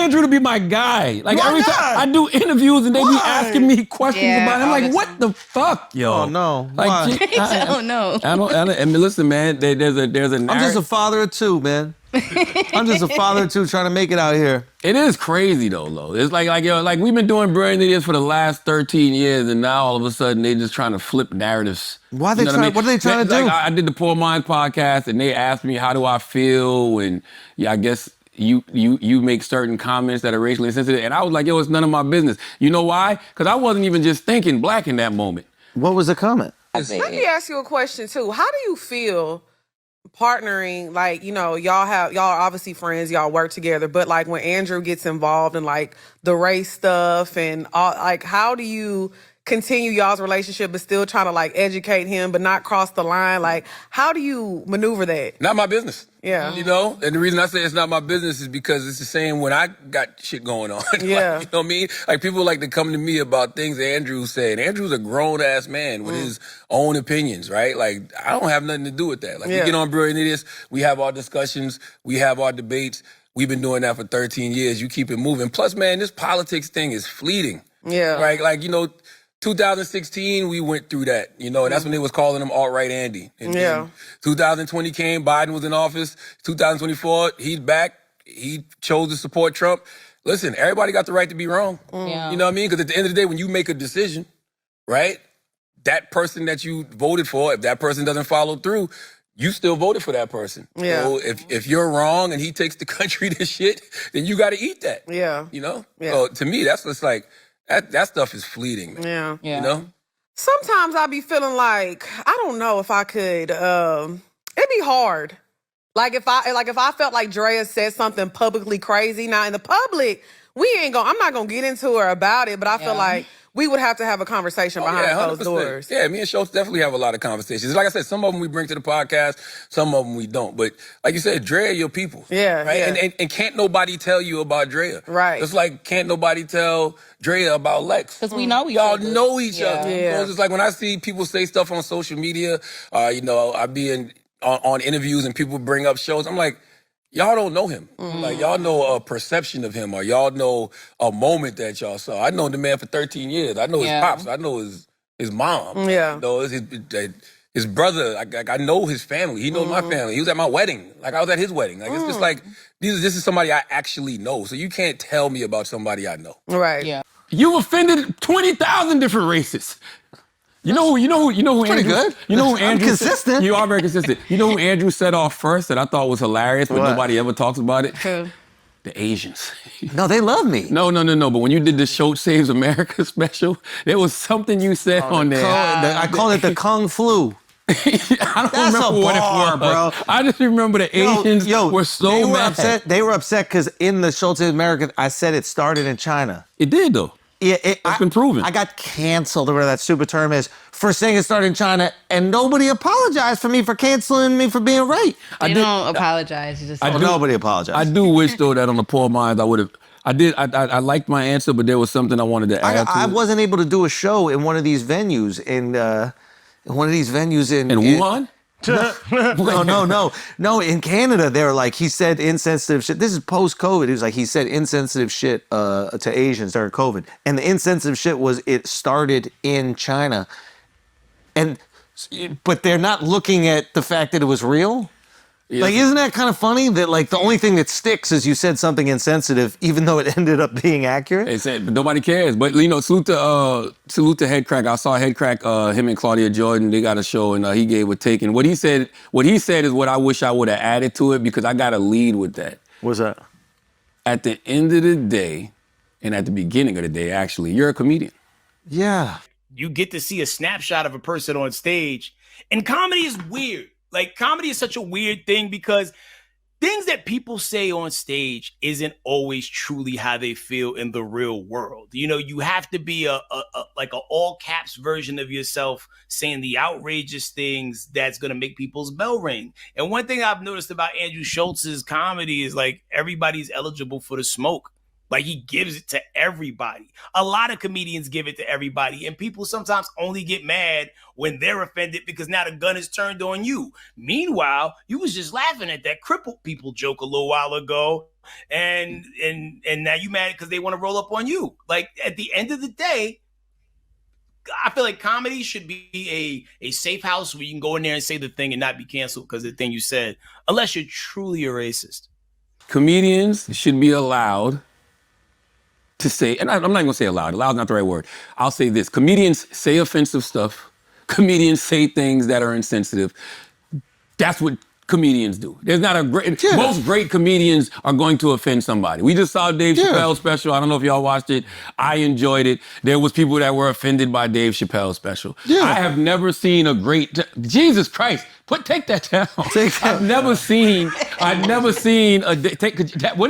Andrew to be my guy. Like Why every not? time I do interviews and they be asking me questions about it, I'm like, what the fuck, yo? Oh no. Like, Why? I don't know. I don't. And listen, man. There's a narrative. I'm just a father of two, man. I'm just a father of two trying to make it out here. It is crazy though, Lo. It's like we've been doing brilliant idiots for the last 13 years, and now all of a sudden they just trying to flip narratives. Why are they trying? What are they trying to do? Like I did the Poor Minds podcast, and they asked me how do I feel, and I guess you make certain comments that are racially insensitive, and I was like, yo, it's none of my business. You know why? Because I wasn't even just thinking black in that moment. What was the comment? Let me ask you a question too. How do you feel partnering, like, y'all are obviously friends, y'all work together, but like when Andrew gets involved in like the race stuff and all, like, how do you continue y'all's relationship but still trying to like educate him but not cross the line? Like, how do you maneuver that? Not my business. Yeah. And the reason I say it's not my business is because it's the same when I got shit going on. Yeah. Like, you know what I mean? Like, people like to come to me about things Andrew said. Andrew's a grown-ass man with his own opinions, right? Like, I don't have nothing to do with that. Like, we get on Brilliant Idiots, we have our discussions, we have our debates. We've been doing that for 13 years. You keep it moving. Plus, man, this politics thing is fleeting. Yeah. Right? Like, 2016, we went through that, and that's when they was calling him alt-right Andy. And then 2020 came, Biden was in office. 2024, he's back. He chose to support Trump. Listen, everybody got the right to be wrong. Yeah. You know what I mean? Because at the end of the day, when you make a decision, right, that person that you voted for, if that person doesn't follow through, you still voted for that person. Yeah. So if you're wrong and he takes the country to shit, then you got to eat that. Yeah. Yeah. So to me, that's what's like, that stuff is fleeting, man. Yeah. Sometimes I be feeling like, I don't know if I could, it'd be hard. Like if I felt like Drea said something publicly crazy. Now in the public, I'm not gonna get into her about it, but I feel like we would have to have a conversation behind closed doors. Yeah, me and Schultz definitely have a lot of conversations. Like I said, some of them we bring to the podcast, some of them we don't. But like you said, Drea, your people. Yeah, right? yeah. And can't nobody tell you about Drea. Right. It's like can't nobody tell Drea about Lex. Because we know each Y'all other. know each other. Yeah. It's just like when I see people say stuff on social media, I be on interviews and people bring up shows, I'm like, y'all don't know him. Like, y'all know a perception of him, or y'all know a moment that y'all saw. I know the man for 13 years. I know his pops. I know his mom. Yeah. His brother. I know his family. He knows my family. He was at my wedding. Like, I was at his wedding. Like, it's just like, this is somebody I actually know. So you can't tell me about somebody I know. Right. Yeah. You offended 20,000 different races. You know who Pretty Andrew, good. You know who I'm Andrew consistent. You are very consistent. You know who Andrew set off first that I thought was hilarious, but What? nobody ever talks about it? True. The Asians. No, they love me. No. But when you did the Schultz Saves America special, there was something you said on there. I call it the Kung Flu. I don't That's remember a what bar, it was, bro. I just remember the Asians were so they were mad. upset. They were upset because in the Schultz in America, I said it started in China. It did though. Yeah, It's been proven. I got canceled, or whatever that stupid term is, for saying it started in China, and nobody apologized for me for canceling me for being right. They don't apologize. You just Nobody apologized. I do wish though that on the Poor Minds I would have. I liked my answer, but there was something I wanted to add to I it. wasn't able to do a show in one of these venues in Wuhan? No, in Canada, they're like, he said insensitive shit. This is post-COVID. He was like, he said insensitive shit to Asians during COVID. And the insensitive shit was, it started in China. But they're not looking at the fact that it was real. Yeah. Like, isn't that kind of funny that like the only thing that sticks is you said something insensitive, even though it ended up being accurate? They said, but nobody cares. But salute to Head Crack. I saw Head Crack, him and Claudia Jordan. They got a show, and he gave a take. And what he said is what I wish I would have added to it, because I got to lead with that. What's that? At the end of the day, and at the beginning of the day, actually, you're a comedian. Yeah. You get to see a snapshot of a person on stage, and comedy is weird. Like, comedy is such a weird thing because things that people say on stage isn't always truly how they feel in the real world. You know, you have to be a all caps version of yourself saying the outrageous things that's going to make people's bell ring. And one thing I've noticed about Andew Schultz's comedy is like everybody's eligible for the smoke. Like, he gives it to everybody. A lot of comedians give it to everybody, and people sometimes only get mad when they're offended because now the gun is turned on you. Meanwhile, you was just laughing at that crippled people joke a little while ago, and now you mad because they want to roll up on you. Like at the end of the day, I feel like comedy should be a safe house where you can go in there and say the thing and not be canceled because of the thing you said, unless you're truly a racist. Comedians should be allowed to say, and I'm not going to say allowed. Allowed is not the right word. I'll say this. Comedians say offensive stuff. Comedians say things that are insensitive. That's what comedians do. There's not a great, most great comedians are going to offend somebody. We just saw Dave Chappelle's special. I don't know if y'all watched it. I enjoyed it. There was people that were offended by Dave Chappelle's special. Yeah. I have never seen a great, Jesus Christ, take that down. I've never seen what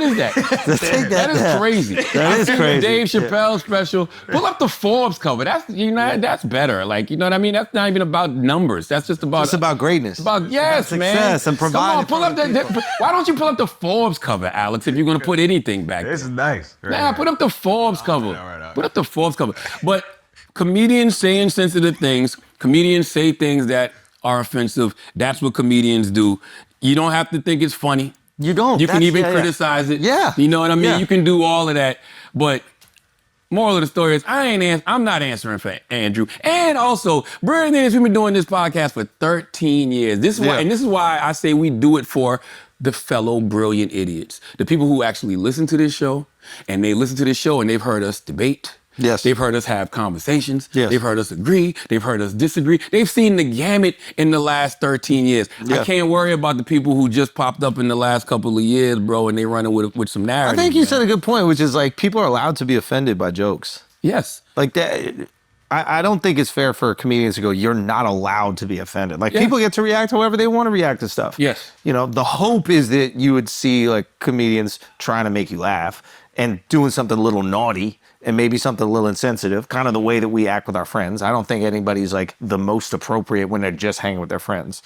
is that? That is crazy. That is crazy. Dave Chappelle special. Pull up the Forbes cover. That's better. Like, you know what I mean? That's not even about numbers. That's just about greatness. About yes, about man. Success and providing. Come on, pull up that. Why don't you pull up the Forbes cover, Alex? If you're gonna put anything back, this is nice. Put up the Forbes cover. Put up the Forbes cover. But comedians say insensitive things. Comedians say things that are offensive. That's what comedians do. You don't have to think it's funny. You don't. You can even criticize it. Yeah. You know what I mean? Yeah. You can do all of that. But moral of the story is I'm not answering for Andrew. And also, Brilliant Idiots, we've been doing this podcast for 13 years. This is why I say we do it for the fellow brilliant idiots. The people who actually listen to this show, and they listen to this show and they've heard us debate. Yes. They've heard us have conversations. Yes. They've heard us agree. They've heard us disagree. They've seen the gamut in the last 13 years. Yeah. I can't worry about the people who just popped up in the last couple of years, bro, and they running with some narrative. I think you said a good point, which is like people are allowed to be offended by jokes. Yes. Like that. I don't think it's fair for comedians to go, you're not allowed to be offended. Like people get to react however they want to react to stuff. Yes. You know, the hope is that you would see like comedians trying to make you laugh and doing something a little naughty and maybe something a little insensitive, kind of the way that we act with our friends. I don't think anybody's like the most appropriate when they're just hanging with their friends.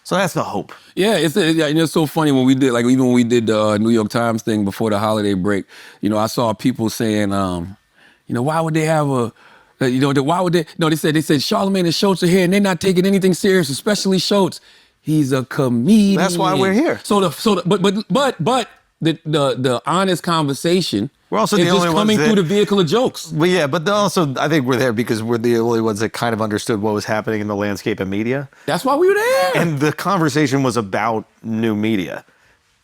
So that's the hope. Yeah, it's so funny when we did, like even when we did the New York Times thing before the holiday break, I saw people saying, why would they have they said Charlamagne and Schulz are here and they're not taking anything serious, especially Schulz. He's a comedian. That's why we're here. But the honest conversation we're also is the only just ones coming through the vehicle of jokes. Well, yeah, but also I think we're there because we're the only ones that kind of understood what was happening in the landscape of media. That's why we were there. And the conversation was about new media.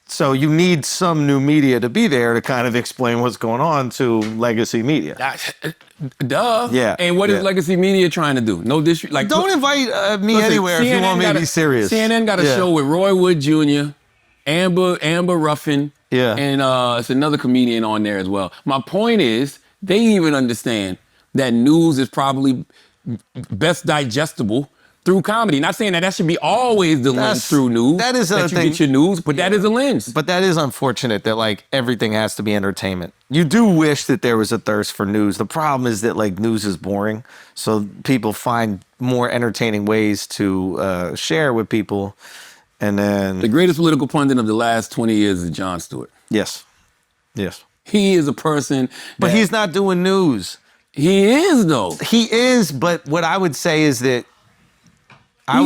So you need some new media to be there to kind of explain what's going on to legacy media. Duh. Yeah. And what is legacy media trying to do? No disrespect. Like, don't invite me anywhere if you want me to be serious. CNN got a show with Roy Wood Jr., Amber Ruffin, and it's another comedian on there as well. My point is, they even understand that news is probably best digestible through comedy. Not saying that should be always the lens through news. That is that you get your news, but that is a lens. But that is unfortunate that like everything has to be entertainment. You do wish that there was a thirst for news. The problem is that like news is boring, so people find more entertaining ways to share with people. And then the greatest political pundit of the last 20 years is Jon Stewart. Yes. He is a person, but he's not doing news. He is though. He is, but what I would say is that I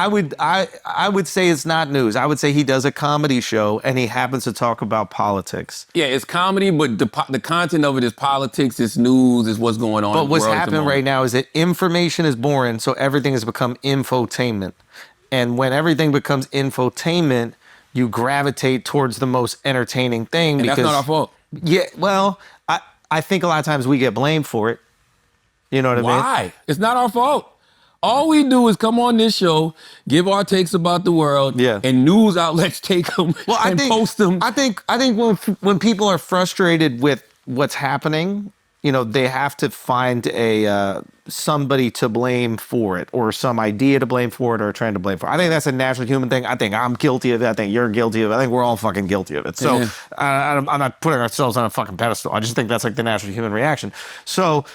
would say it's not news. I would say he does a comedy show and he happens to talk about politics. Yeah, it's comedy, but the content of it is politics, it's news, it's what's going on. But what's happening right now is that information is boring, so everything has become infotainment. And when everything becomes infotainment, you gravitate towards the most entertaining thing. And because that's not our fault. Yeah, well, I think a lot of times we get blamed for it. You know what I mean? Why? It's not our fault. All we do is come on this show, give our takes about the world, and news outlets take them post them. I think when people are frustrated with what's happening, they have to find somebody to blame for it, or some idea to blame for it, or a trend to blame for it. I think that's a natural human thing. I think I'm guilty of it. I think you're guilty of it. I think we're all fucking guilty of it. So I'm not putting ourselves on a fucking pedestal. I just think that's like the natural human reaction. So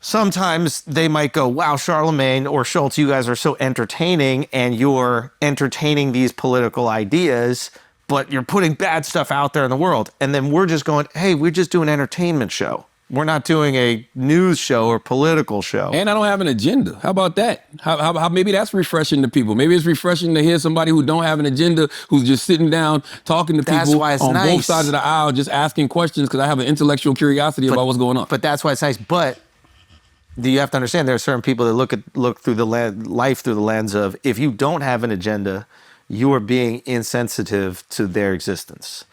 sometimes they might go, wow, Charlamagne or Schulz, you guys are so entertaining and you're entertaining these political ideas, but you're putting bad stuff out there in the world. And then we're just going, hey, we're just doing an entertainment show. We're not doing a news show or political show. And I don't have an agenda. How about that? How maybe that's refreshing to people. Maybe it's refreshing to hear somebody who don't have an agenda, who's just sitting down talking to That's people why it's on both nice. sides of the aisle, just asking questions because I have an intellectual curiosity about what's going on. But that's why it's nice. But you have to understand there are certain people that look through the life through the lens of, if you don't have an agenda, you are being insensitive to their existence.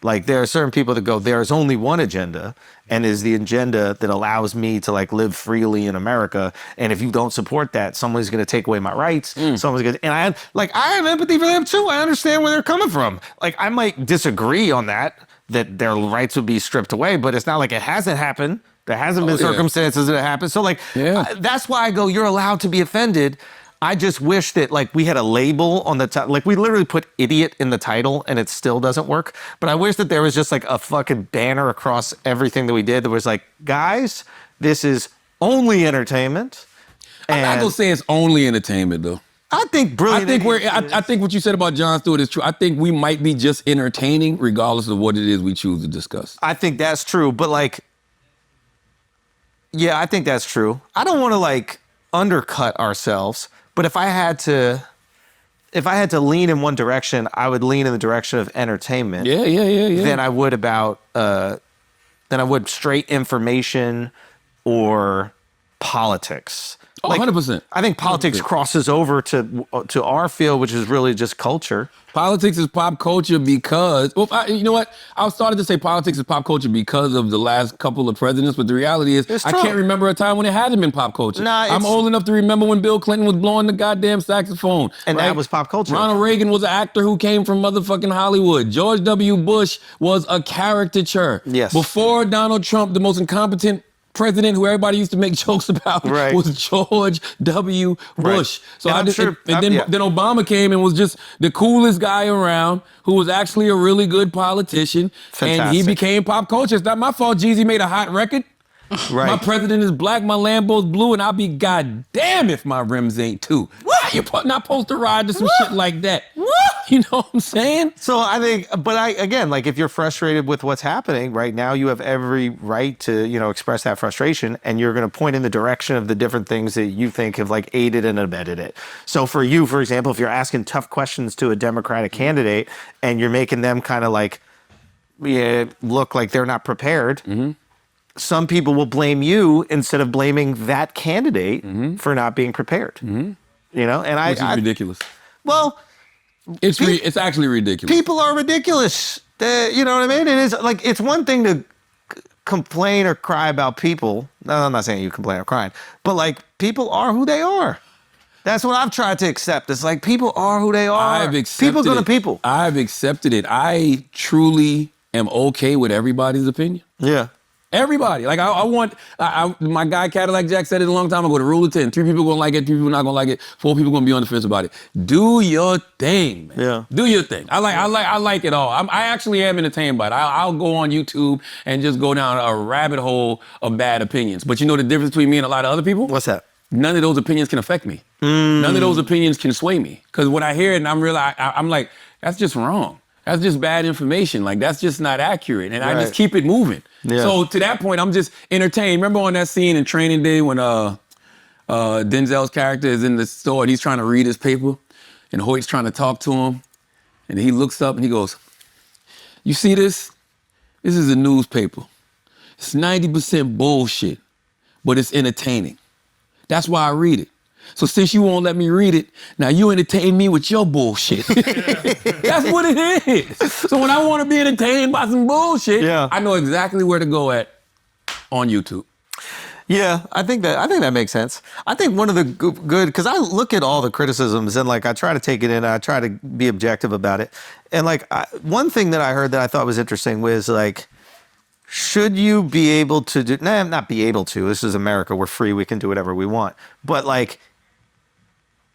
Like, there are certain people that go, there's only one agenda, and is the agenda that allows me to like live freely in America. And if you don't support that, someone's going to take away my rights. Someone's going to, and I have empathy for them too. I understand where they're coming from. Like, I might disagree on that their rights would be stripped away, but it's not like it hasn't happened. There hasn't been circumstances that it happened. So like, that's why I go, you're allowed to be offended. I just wish that like we had a label on the top. Like, we literally put idiot in the title and it still doesn't work. But I wish that there was just like a fucking banner across everything that we did that was like, guys, this is only entertainment. I'm not gonna say it's only entertainment though. I think brilliant. I think what you said about Jon Stewart is true. I think we might be just entertaining regardless of what it is we choose to discuss. I think that's true. But like, yeah, I think that's true. I don't want to like undercut ourselves. But if I had to lean in one direction, I would lean in the direction of entertainment. Yeah. Than I would straight information or politics. Oh, 100%. I think politics 100%. crosses over to our field, which is really just culture. Politics is pop culture because, you know what? I started to say politics is pop culture because of the last couple of presidents, but the reality is I can't remember a time when it hadn't been pop culture. I'm old enough to remember when Bill Clinton was blowing the goddamn saxophone. And that was pop culture. Ronald Reagan was an actor who came from motherfucking Hollywood. George W. Bush was a caricature. Yes. Before Donald Trump, the most incompetent president who everybody used to make jokes about was George W. Bush. So then Obama came and was just the coolest guy around, who was actually a really good politician. Fantastic. And he became pop culture. It's not my fault Jeezy made a hot record. Right. My president is black, my Lambo's blue, and I'll be goddamn if my rims ain't too. What? You're not supposed to ride to some shit like that. What? You know what I'm saying? So I think, again, like, if you're frustrated with what's happening right now, you have every right to, express that frustration, and you're going to point in the direction of the different things that you think have like aided and abetted it. So for you, for example, if you're asking tough questions to a Democratic candidate and you're making them kind of like look like they're not prepared, some people will blame you instead of blaming that candidate for not being prepared. And Which is ridiculous. Well, it's actually ridiculous. People are ridiculous. You know what I mean? It is like, it's one thing to complain or cry about people. No, I'm not saying you complain or crying, but like, people are who they are. That's what I've tried to accept. It's like, people are who they are. I've accepted people go to people. I've accepted it. I truly am okay with everybody's opinion. Yeah. Everybody. Like, I want, my guy Cadillac Jack said it a long time ago, the rule of 10. 3 people gonna like it, 3 people not gonna like it, 4 people gonna be on the fence about it. Do your thing, man. Yeah. Do your thing. I like it all. I actually am entertained by it. I'll go on YouTube and just go down a rabbit hole of bad opinions. But you know the difference between me and a lot of other people? What's that? None of those opinions can affect me. None of those opinions can sway me. Because when I hear it and I'm like, that's just wrong. That's just bad information. Like, that's just not accurate. And I just keep it moving. Yeah. So to that point, I'm just entertained. Remember on that scene in Training Day when Denzel's character is in the store and he's trying to read his paper and Hoyt's trying to talk to him. And he looks up and he goes, you see this? This is a newspaper. It's 90% bullshit, but it's entertaining. That's why I read it. So since you won't let me read it, now you entertain me with your bullshit. That's what it is. So when I want to be entertained by some bullshit, I know exactly where to go at on YouTube. Yeah, I think that makes sense. I think one of the good, because I look at all the criticisms and like I try to take it in, I try to be objective about it. And like one thing that I heard that I thought was interesting was like, should you be able to do, not be able to, this is America, we're free, we can do whatever we want. But like,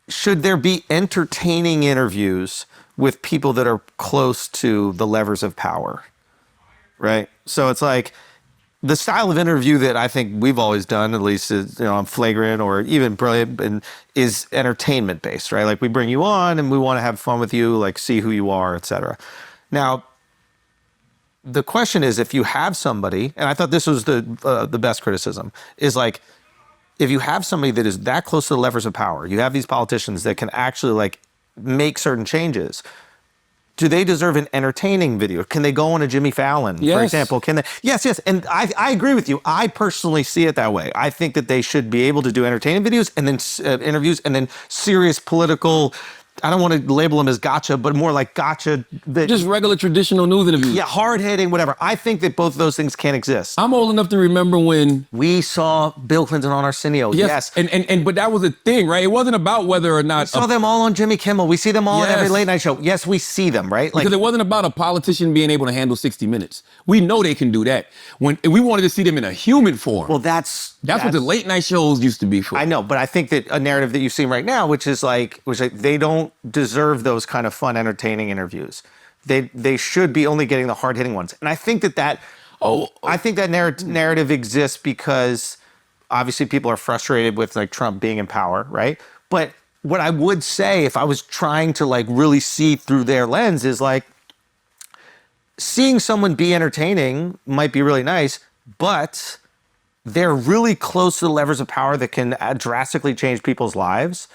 should there be entertaining interviews with people that are close to the levers of power, right? So it's like the style of interview that I think we've always done, at least on Flagrant or even Brilliant, and is entertainment based, right? Like we bring you on and we want to have fun with you, like see who you are, etc. Now, the question is, if you have somebody, and I thought this was the best criticism, is like, if you have somebody that is that close to the levers of power, you have these politicians that can actually like make certain changes. Do they deserve an entertaining video? Can they go on a Jimmy Fallon, for example? Can they? Yes. And I agree with you. I personally see it that way. I think that they should be able to do entertaining videos and then interviews and then serious political. I don't want to label them as gotcha, but more like gotcha. Just regular traditional news interviews. Yeah, hard hitting, whatever. I think that both of those things can exist. I'm old enough to remember when We saw Bill Clinton on Arsenio. Yes. And but that was a thing, right? It wasn't about whether or not We saw them all on Jimmy Kimmel. We see them all on every late night show. Yes, we see them, right? Like, because it wasn't about a politician being able to handle 60 Minutes. We know they can do that. When we wanted to see them in a human form. well, that's That's what the late night shows used to be for. I know, but I think that a narrative that you've seen right now, which they don't deserve those kind of fun, entertaining interviews. They should be only getting the hard hitting ones, and I think that narrative exists because obviously people are frustrated with like Trump being in power, right? But what I would say, if I was trying to like really see through their lens, is like seeing someone be entertaining might be really nice, but they're really close to the levers of power that can drastically change people's lives.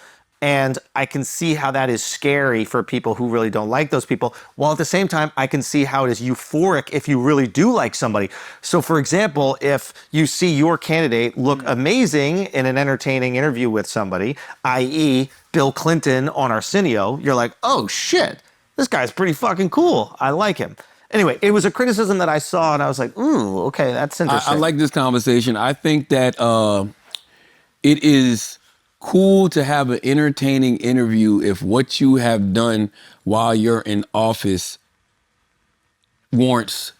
And I can see how that is scary for people who really don't like those people. While at the same time, I can see how it is euphoric if you really do like somebody. So for example, if you see your candidate look amazing in an entertaining interview with somebody, i.e. Bill Clinton on Arsenio, you're like, oh shit, this guy's pretty fucking cool. I like him. Anyway, it was a criticism that I saw and I was like, ooh, okay, that's interesting. I like this conversation. I think that it is cool to have an entertaining interview if what you have done while you're in office warrants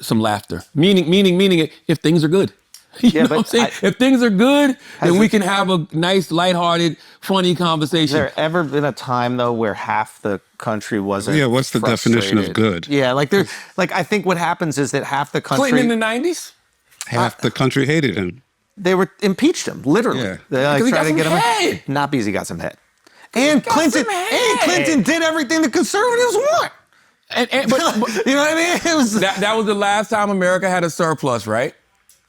some laughter. Meaning if things are good. You know what I'm saying? If things are good, then we can have a nice, lighthearted, funny conversation. Has there ever been a time though where half the country wasn't? Yeah, what's the definition of good? Yeah, I think what happens is that half the country. Clinton in the 90s? Half the country hated him. They were impeached him, literally. Yeah. They like, Because he tried got to some get him. head. Not because he got some head. And Clinton did everything the conservatives want. But You know what I mean? It was that was the last time America had a surplus, right?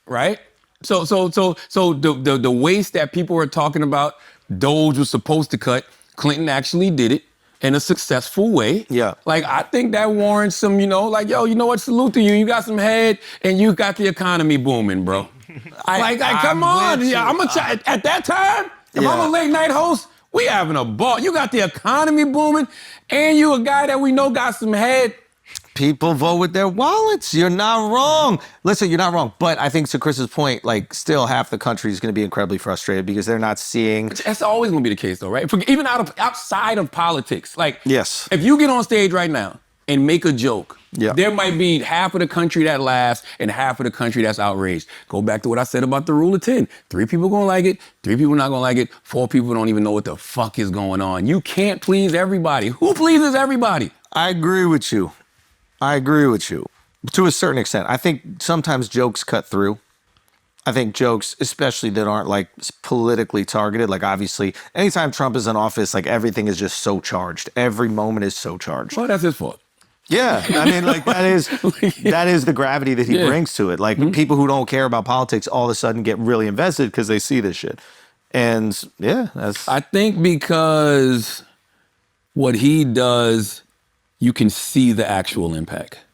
Right? So the waste that people were talking about, Doge was supposed to cut, Clinton actually did it in a successful way. Yeah. Like, I think that warrants some, like, yo, you know what, salute to you. You got some head and you got the economy booming, bro. Come on. Yeah, at that time, if I'm a late night host, we having a ball. You got the economy booming and you a guy that we know got some head. people vote with their wallets. You're not wrong. Listen, you're not wrong. But I think to Chris's point, like, still half the country is going to be incredibly frustrated because they're not seeing. That's always going to be the case, though, right? Even outside of politics. Like, yes, if you get on stage right now and make a joke, yeah, there might be half of the country that laughs and half of the country that's outraged. Go back to what I said about the rule of 10. 3 people going to like it, 3 people not going to like it, 4 people don't even know what the fuck is going on. You can't please everybody. Who pleases everybody? I agree with you. To a certain extent. I think sometimes jokes cut through. I think jokes, especially that aren't like politically targeted, like obviously anytime Trump is in office, like everything is just so charged. Every moment is so charged. Well, that's his fault. Yeah, I mean, like that is the gravity that he brings to it. Like people who don't care about politics all of a sudden get really invested because they see this shit. And yeah, I think because what he does, you can see the actual impact.